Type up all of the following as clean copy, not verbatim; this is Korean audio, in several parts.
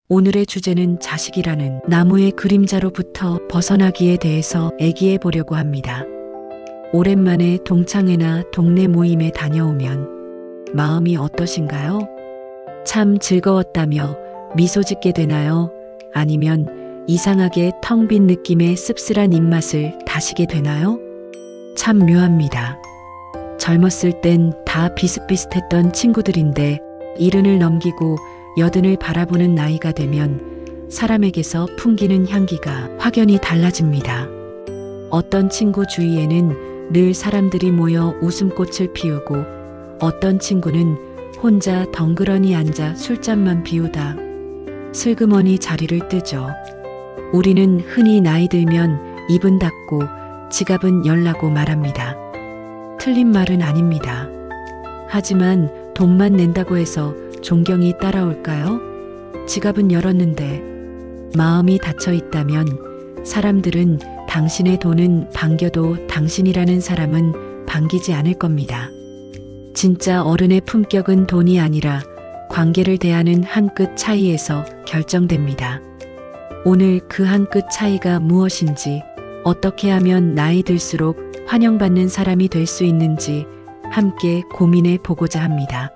오늘의 주제는 자식이라는 나무의 그림자로부터 벗어나기에 대해서 얘기해 보려고 합니다. 오랜만에 동창회나 동네 모임에 다녀오면 마음이 어떠신가요? 참 즐거웠다며 미소 짓게 되나요? 아니면 이상하게 텅 빈 느낌의 씁쓸한 입맛을 다시게 되나요? 참 묘합니다. 젊었을 땐 다 비슷비슷했던 친구들인데 70을 넘기고 80을 바라보는 나이가 되면 사람에게서 풍기는 향기가 확연히 달라집니다. 어떤 친구 주위에는 늘 사람들이 모여 웃음꽃을 피우고 어떤 친구는 혼자 덩그러니 앉아 술잔만 비우다 슬그머니 자리를 뜨죠. 우리는 흔히 나이 들면 입은 닫고 지갑은 열라고 말합니다. 틀린 말은 아닙니다. 하지만 돈만 낸다고 해서 존경이 따라올까요? 지갑은 열었는데 마음이 닫혀 있다면 사람들은 당신의 돈은 반겨도 당신이라는 사람은 반기지 않을 겁니다. 진짜 어른의 품격은 돈이 아니라 관계를 대하는 한 끗 차이에서 결정됩니다. 오늘 그 한 끗 차이가 무엇인지, 어떻게 하면 나이 들수록 환영받는 사람이 될 수 있는지 함께 고민해 보고자 합니다.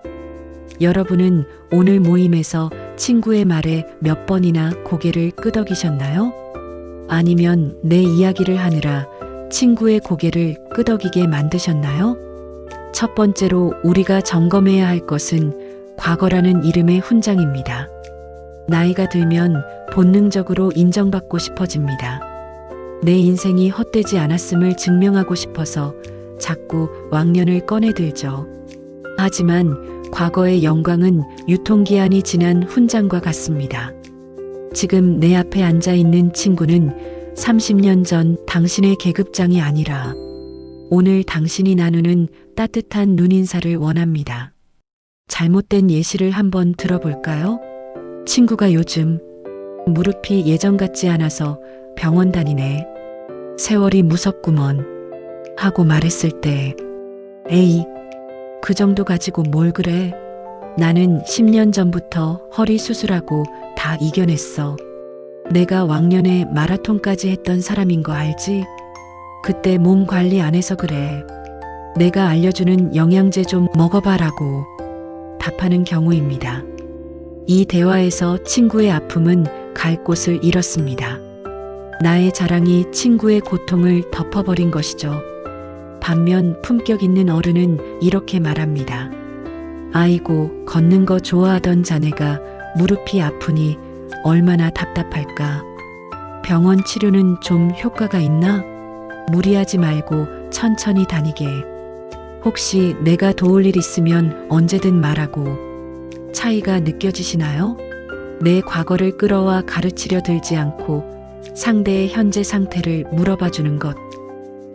여러분은 오늘 모임에서 친구의 말에 몇 번이나 고개를 끄덕이셨나요? 아니면 내 이야기를 하느라 친구의 고개를 끄덕이게 만드셨나요? 첫 번째로 우리가 점검해야 할 것은 과거라는 이름의 훈장입니다. 나이가 들면 본능적으로 인정받고 싶어집니다. 내 인생이 헛되지 않았음을 증명하고 싶어서 자꾸 왕년을 꺼내들죠. 하지만 과거의 영광은 유통기한이 지난 훈장과 같습니다. 지금 내 앞에 앉아있는 친구는 30년 전 당신의 계급장이 아니라 오늘 당신이 나누는 따뜻한 눈인사를 원합니다. 잘못된 예시를 한번 들어볼까요? 친구가 요즘 무릎이 예전 같지 않아서 병원 다니네. 세월이 무섭구먼 하고 말했을 때, 에이, 그 정도 가지고 뭘 그래? 나는 10년 전부터 허리 수술하고 다 이겨냈어. 내가 왕년에 마라톤까지 했던 사람인 거 알지? 그때 몸 관리 안 해서 그래. 내가 알려주는 영양제 좀 먹어봐라고 답하는 경우입니다. 이 대화에서 친구의 아픔은 갈 곳을 잃었습니다. 나의 자랑이 친구의 고통을 덮어버린 것이죠. 반면 품격 있는 어른은 이렇게 말합니다. 아이고, 걷는 거 좋아하던 자네가 무릎이 아프니 얼마나 답답할까. 병원 치료는 좀 효과가 있나? 무리하지 말고 천천히 다니게. 혹시 내가 도울 일 있으면 언제든 말하고. 차이가 느껴지시나요? 내 과거를 끌어와 가르치려 들지 않고 상대의 현재 상태를 물어봐 주는 것.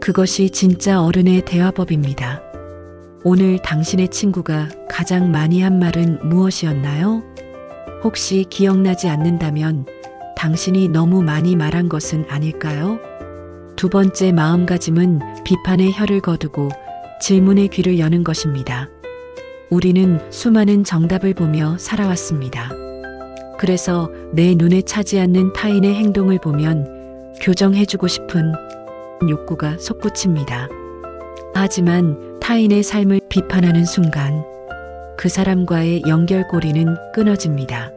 그것이 진짜 어른의 대화법입니다. 오늘 당신의 친구가 가장 많이 한 말은 무엇이었나요? 혹시 기억나지 않는다면 당신이 너무 많이 말한 것은 아닐까요? 두 번째 마음가짐은 비판의 혀를 거두고 질문의 귀를 여는 것입니다. 우리는 수많은 정답을 보며 살아왔습니다. 그래서 내 눈에 차지 않는 타인의 행동을 보면 교정해주고 싶은 욕구가 솟구칩니다. 하지만 타인의 삶을 비판하는 순간 그 사람과의 연결고리는 끊어집니다.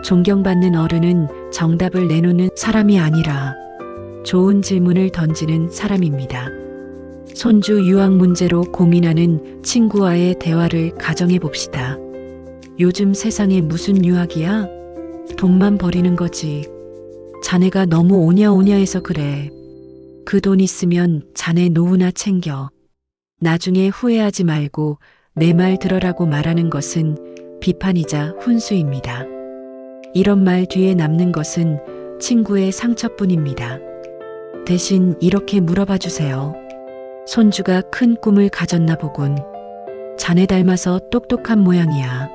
존경받는 어른은 정답을 내놓는 사람이 아니라 좋은 질문을 던지는 사람입니다. 손주 유학 문제로 고민하는 친구와의 대화를 가정해 봅시다. 요즘 세상에 무슨 유학이야? 돈만 버리는 거지. 자네가 너무 오냐오냐해서 그래. 그 돈 있으면 자네 노후나 챙겨. 나중에 후회하지 말고 내 말 들어라고 말하는 것은 비판이자 훈수입니다. 이런 말 뒤에 남는 것은 친구의 상처뿐입니다. 대신 이렇게 물어봐 주세요. 손주가 큰 꿈을 가졌나 보군. 자네 닮아서 똑똑한 모양이야.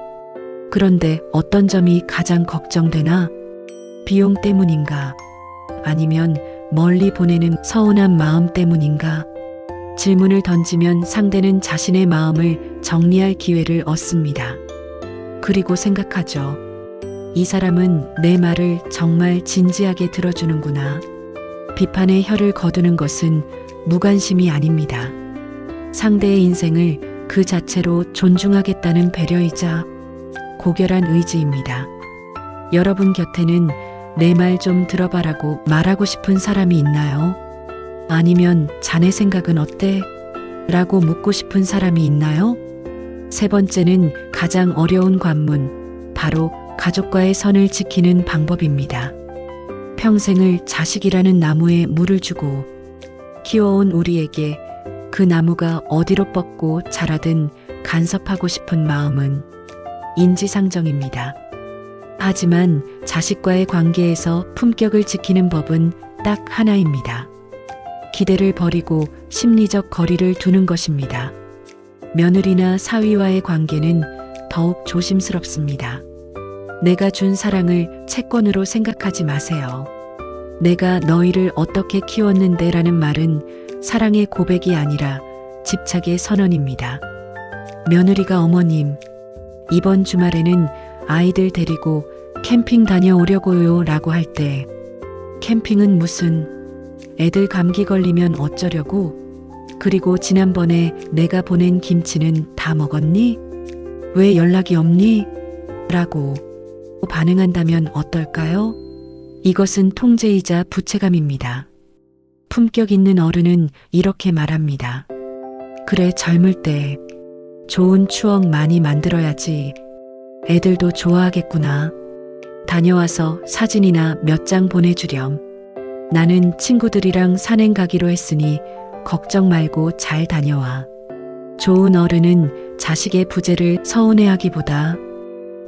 그런데 어떤 점이 가장 걱정되나? 비용 때문인가? 아니면 멀리 보내는 서운한 마음 때문인가? 질문을 던지면 상대는 자신의 마음을 정리할 기회를 얻습니다. 그리고 생각하죠. 이 사람은 내 말을 정말 진지하게 들어주는구나. 비판의 혀를 거두는 것은 무관심이 아닙니다. 상대의 인생을 그 자체로 존중하겠다는 배려이자 고결한 의지입니다. 여러분 곁에는 내 말 좀 들어봐라고 말하고 싶은 사람이 있나요? 아니면 자네 생각은 어때? 라고 묻고 싶은 사람이 있나요? 세 번째는 가장 어려운 관문, 바로 가족과의 선을 지키는 방법입니다. 평생을 자식이라는 나무에 물을 주고 키워온 우리에게 그 나무가 어디로 뻗고 자라든 간섭하고 싶은 마음은 인지상정입니다. 하지만 자식과의 관계에서 품격을 지키는 법은 딱 하나입니다. 기대를 버리고 심리적 거리를 두는 것입니다. 며느리나 사위와의 관계는 더욱 조심스럽습니다. 내가 준 사랑을 채권으로 생각하지 마세요. 내가 너희를 어떻게 키웠는데 라는 말은 사랑의 고백이 아니라 집착의 선언입니다. 며느리가 어머님, 이번 주말에는 아이들 데리고 캠핑 다녀오려고요 라고 할 때 캠핑은 무슨, 애들 감기 걸리면 어쩌려고? 그리고 지난번에 내가 보낸 김치는 다 먹었니? 왜 연락이 없니? 라고 반응한다면 어떨까요? 이것은 통제이자 부채감입니다. 품격 있는 어른은 이렇게 말합니다. 그래, 젊을 때 좋은 추억 많이 만들어야지. 애들도 좋아하겠구나. 다녀와서 사진이나 몇 장 보내주렴. 나는 친구들이랑 산행 가기로 했으니 걱정 말고 잘 다녀와. 좋은 어른은 자식의 부재를 서운해하기보다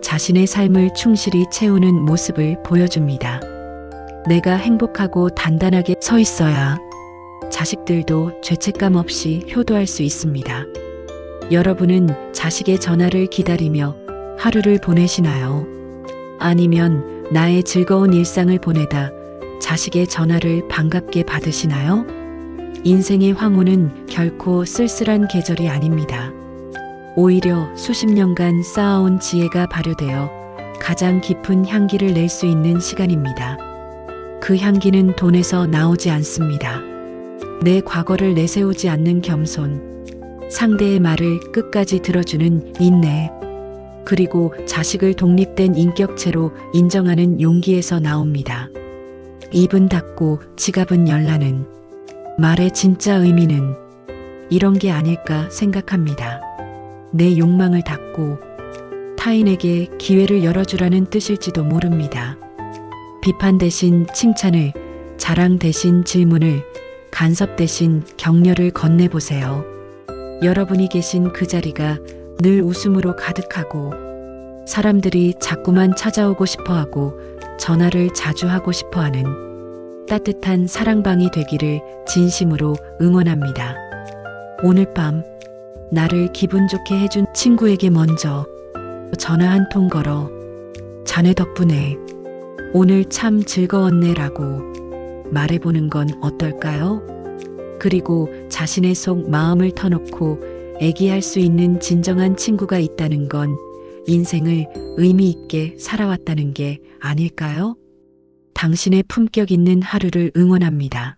자신의 삶을 충실히 채우는 모습을 보여줍니다. 내가 행복하고 단단하게 서 있어야 자식들도 죄책감 없이 효도할 수 있습니다. 여러분은 자식의 전화를 기다리며 하루를 보내시나요? 아니면 나의 즐거운 일상을 보내다 자식의 전화를 반갑게 받으시나요? 인생의 황혼은 결코 쓸쓸한 계절이 아닙니다. 오히려 수십 년간 쌓아온 지혜가 발효되어 가장 깊은 향기를 낼 수 있는 시간입니다. 그 향기는 돈에서 나오지 않습니다. 내 과거를 내세우지 않는 겸손, 상대의 말을 끝까지 들어주는 인내, 그리고 자식을 독립된 인격체로 인정하는 용기에서 나옵니다. 입은 닫고 지갑은 열라는 말의 진짜 의미는 이런 게 아닐까 생각합니다. 내 욕망을 닫고 타인에게 기회를 열어주라는 뜻일지도 모릅니다. 비판 대신 칭찬을, 자랑 대신 질문을, 간섭 대신 격려를 건네보세요. 여러분이 계신 그 자리가 늘 웃음으로 가득하고 사람들이 자꾸만 찾아오고 싶어하고 전화를 자주 하고 싶어하는 따뜻한 사랑방이 되기를 진심으로 응원합니다. 오늘 밤 나를 기분 좋게 해준 친구에게 먼저 전화 한 통 걸어 자네 덕분에 오늘 참 즐거웠네 라고 말해보는 건 어떨까요? 그리고 자신의 속 마음을 터놓고 애기할 수 있는 진정한 친구가 있다는 건 인생을 의미 있게 살아왔다는 게 아닐까요? 당신의 품격 있는 하루를 응원합니다.